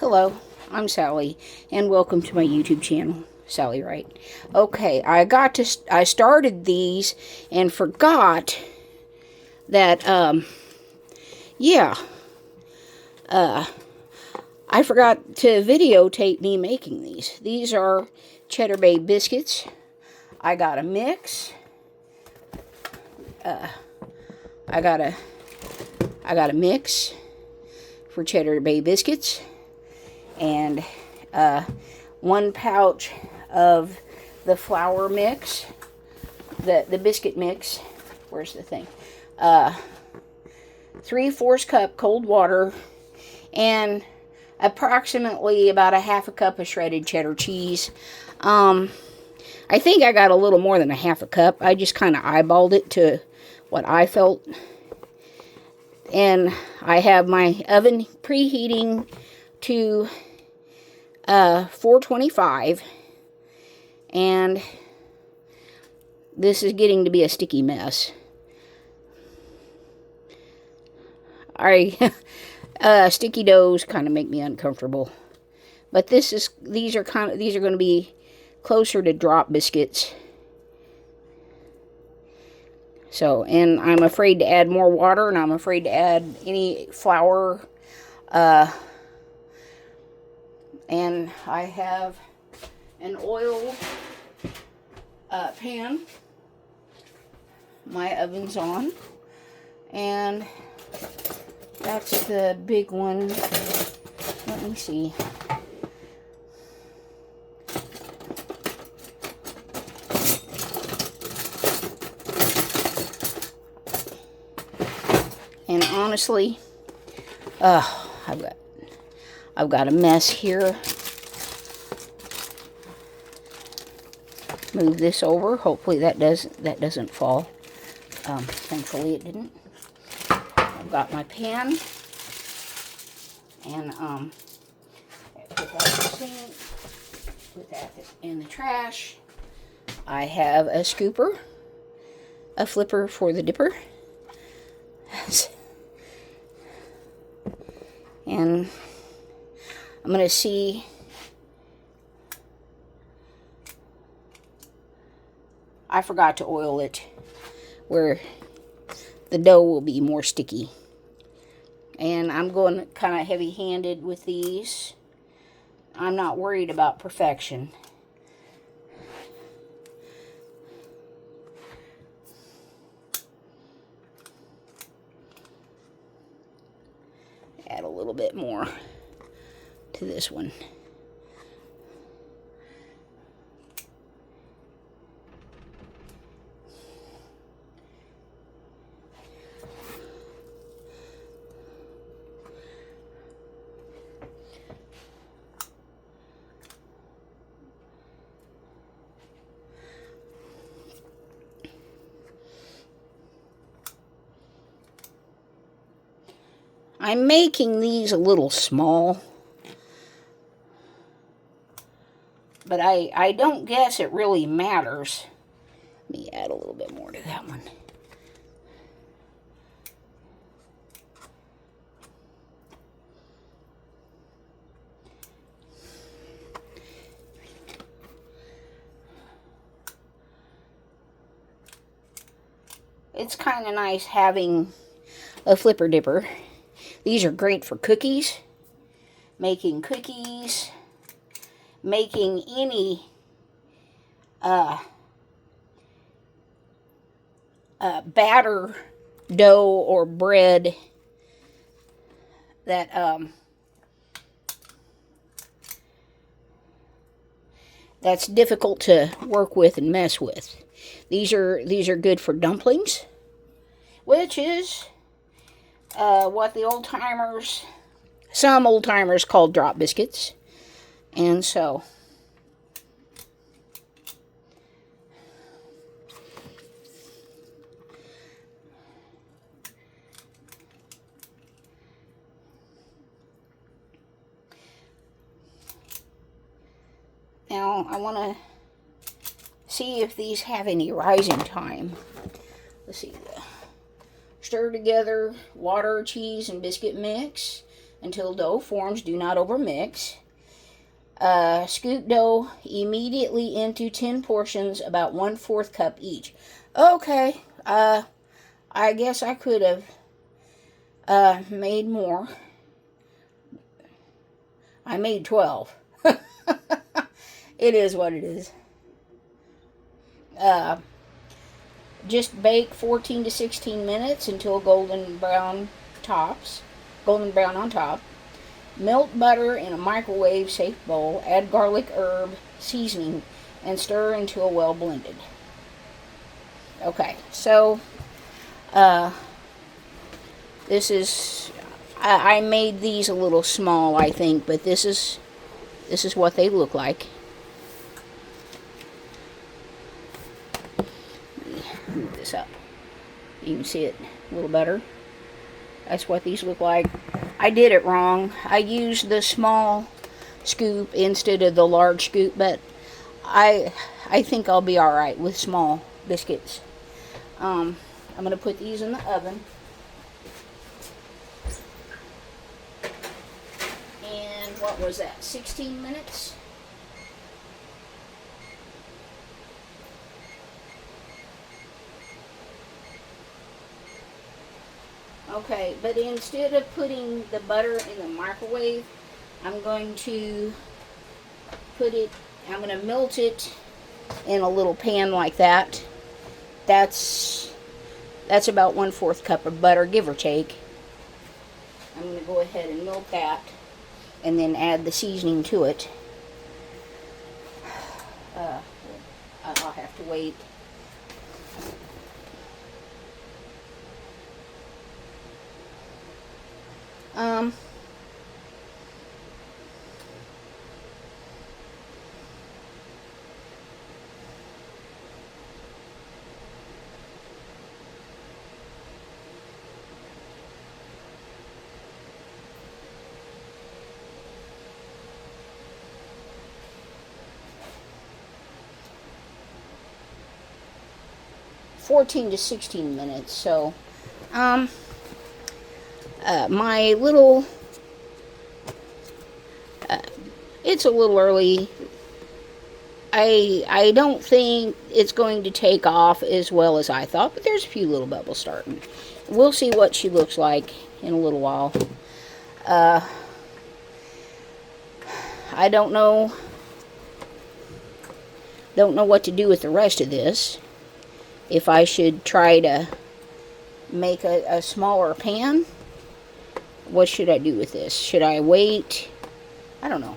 Hello, I'm Sally, and welcome to my YouTube channel, Sally Wright. Okay, I started these and forgot that, yeah, I forgot to videotape me making these. These are Cheddar Bay biscuits. I got a mix. I got a mix for Cheddar Bay biscuits. And 1 pouch of the flour mix, the biscuit mix. Where's the thing? 3/4 cup cold water, and approximately about a half a cup of shredded cheddar cheese. I think I got a little more than a half a cup. I just kind of eyeballed it to what I felt. And I have my oven preheating to 425, and this is getting to be a sticky mess. Sticky doughs kind of make me uncomfortable, but these are going to be closer to drop biscuits. So, and I'm afraid to add more water, and I'm afraid to add any flour. And I have an oil pan. My oven's on. And that's the big one. Let me see. And honestly, I've got a mess here. Move this over. Hopefully that doesn't fall. Thankfully it didn't. I've got my pan, and put that in the sink. Put that in the trash. I have a scooper, a flipper for the dipper, and I'm going to see I forgot to oil it where the dough will be more sticky. And I'm going kind of heavy-handed with these. I'm not worried about perfection. Add a little bit more to this one. I'm making these a little small, but I don't guess it really matters. Let me add a little bit more to that one. It's kind of nice having a flipper dipper. These are great for cookies, making any batter, dough, or bread that that's difficult to work with and mess with. These are good for dumplings, which is what some old timers call drop biscuits. And so now I want to see if these have any rising time. Let's see. Stir together water, cheese, and biscuit mix. until dough forms. Do not overmix. Scoop dough immediately into 10 portions, about 1/4 cup each. Okay, I guess I could have made more. I made 12. It is what it is. Just bake 14 to 16 minutes until golden brown on top. Melt butter in a microwave-safe bowl. Add garlic, herb, seasoning, and stir until well blended. Okay, so this is, I made these a little small, I think, but this is what they look like. Move this up. You can see it a little better. That's what these look like. I did it wrong. I used the small scoop instead of the large scoop, but I think I'll be alright with small biscuits. I'm going to put these in the oven. And what was that? 16 minutes? Okay, but instead of putting the butter in the microwave, I'm going to melt it in a little pan like that. That's about 1/4 cup of butter, give or take. I'm going to go ahead and melt that and then add the seasoning to it. I'll have to wait. $14 to 16 minutes. So, my little, it's a little early. I don't think it's going to take off as well as I thought, but there's a few little bubbles starting. We'll see what she looks like in a little while. I don't know what to do with the rest of this. If I should try to make a smaller pan, what should I do with this? Should I wait? I don't know.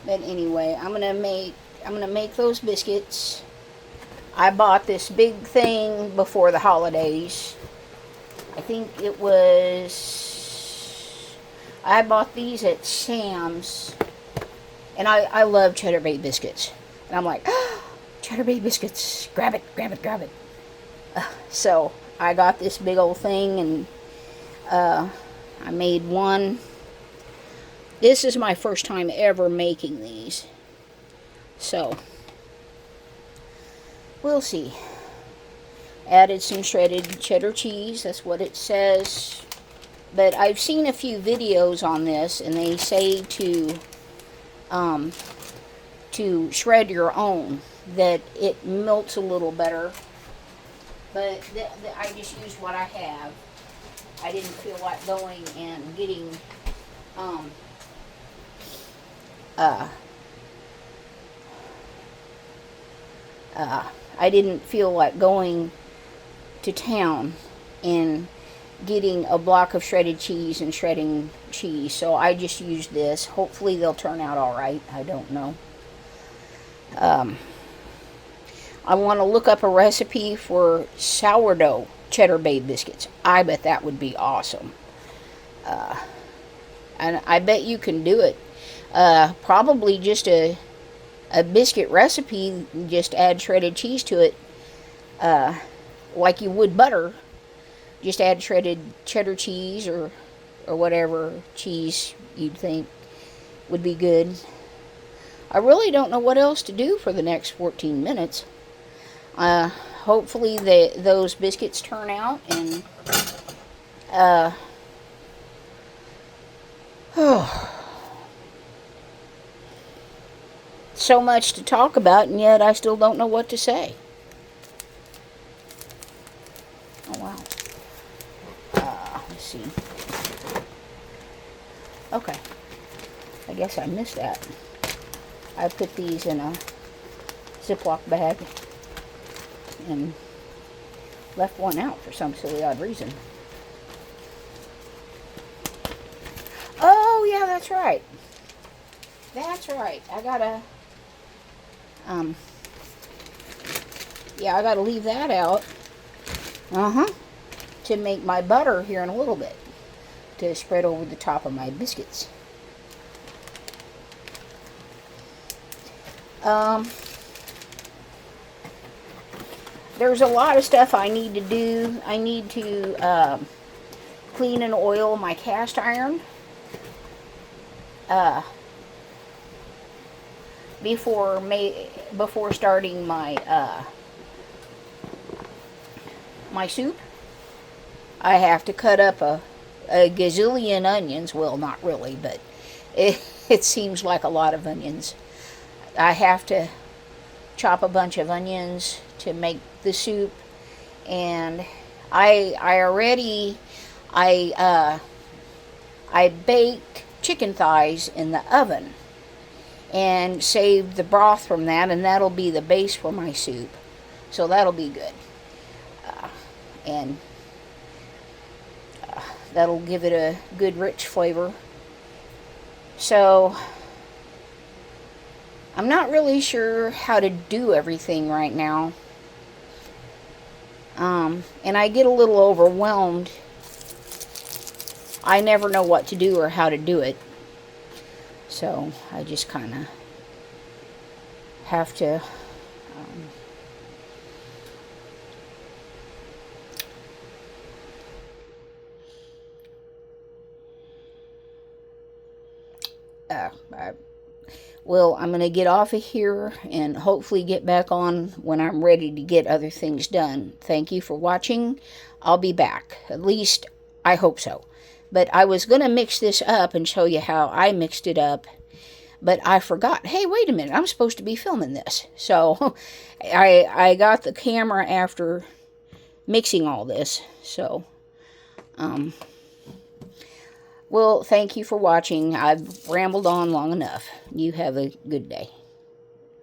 But anyway, I'm gonna make those biscuits. I bought this big thing before the holidays. I think it was, I bought these at Sam's, and I love Cheddar Bay biscuits. And I'm like, oh, Cheddar Bay biscuits, grab it, grab it, grab it. So I got this big old thing, and I made one. This is my first time ever making these. So we'll see. Added some shredded cheddar cheese. That's what it says. But I've seen a few videos on this, and they say to shred your own, that it melts a little better. But I just used what I have. I didn't feel like going and getting I didn't feel like going to town and getting a block of shredded cheese and shredding cheese, so I just used this. Hopefully they'll turn out all right. I don't know. I want to look up a recipe for sourdough Cheddar Bay biscuits. I bet that would be awesome. And I bet you can do it. Probably just a biscuit recipe, just add shredded cheese to it, like you would butter. Just add shredded cheddar cheese or whatever cheese you'd think would be good. I really don't know what else to do for the next 14 minutes. Hopefully those biscuits turn out, and so much to talk about, and yet I still don't know what to say. Oh, wow. Let's see. Okay. I guess I missed that. I put these in a Ziploc bag and left one out for some silly odd reason. Oh, yeah, that's right. That's right. I gotta, yeah, I gotta leave that out. To make my butter here in a little bit, to spread over the top of my biscuits. There's a lot of stuff I need to do. I need to clean and oil my cast iron before starting my my soup. I have to cut up a gazillion onions. Well, not really, but it seems like a lot of onions. I have to chop a bunch of onions to make the soup, and I baked chicken thighs in the oven and saved the broth from that, and that'll be the base for my soup. So that'll be good. And that'll give it a good rich flavor. So I'm not really sure how to do everything right now. And I get a little overwhelmed. I never know what to do or how to do it. So I just kind of have to well, I'm going to get off of here and hopefully get back on when I'm ready to get other things done. Thank you for watching. I'll be back. At least, I hope so. But I was going to mix this up and show you how I mixed it up. But I forgot. Hey, wait a minute. I'm supposed to be filming this. So, I got the camera after mixing all this. So, well, thank you for watching. I've rambled on long enough. You have a good day.